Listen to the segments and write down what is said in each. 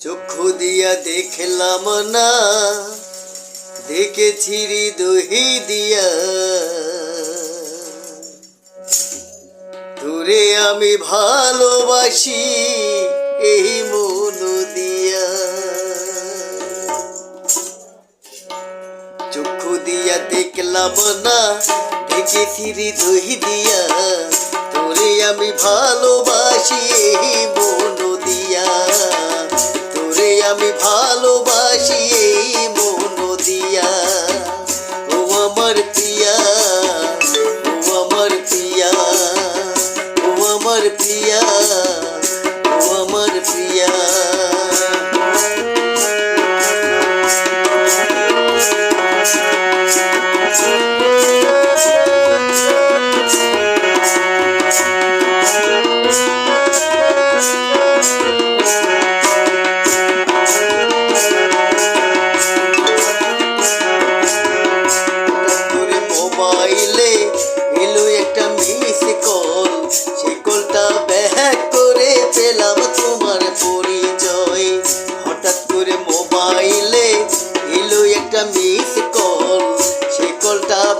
চক্ষু দিয়া দেখলাম না, দেখেছি হৃদয় দিয়া। তোরে আমি ভালোবাসি এই মন দিয়া। চক্ষু দিয়া দেখলাম না, দেখেছি হৃদয় দিয়া। তোরে আমি ভালোবাসি এই মন দিয়া। তোরে আমি ভালোবাসি এই মন দিয়া। ও আমার প্রিয়া, ও আমার প্রিয়া, ও আমার প্রিয়া, ও আমার প্রিয়া।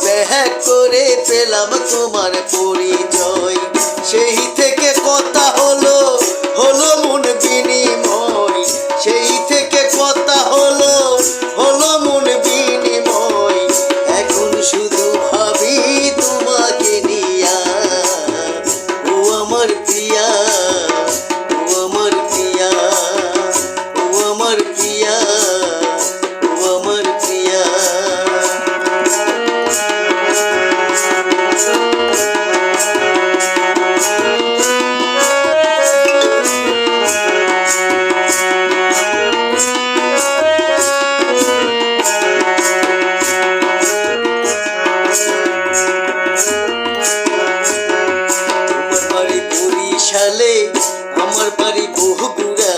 ব্যাক করে পেলাম তোমার পরিচয়। সেই থেকে কথা হলো হলো মন বিনিময়। সেই থেকে কথা হলো হলো মন বিনিময়। এখন শুধু ভাবি তোমাকে নিয়া। ও আমার প্রিয়া, ও আমার প্রিয়া, ও আমার প্রিয়া, ও আমার প্রিয়া। আমার বাড়ি বহুগুড়া,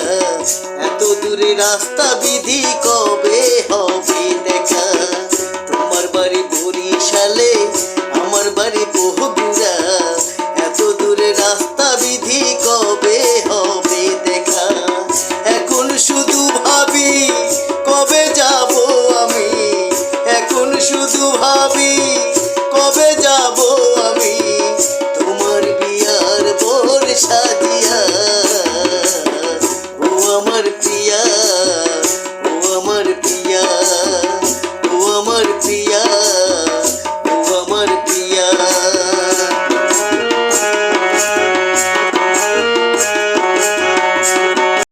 এত দূরে রাস্তা বিধি কবে হবে দেখা। তোমার বাড়ি বরিশালে, আমার বাড়ি বহুগুড়া, এত দূরে রাস্তা বিধি কবে হবে দেখা। এখন শুধু ভাবি কবে যাব আমি, এখন শুধু ভাবি কবে যাব আমি তোমার বিয়ার বর সাজিয়া। ও আমার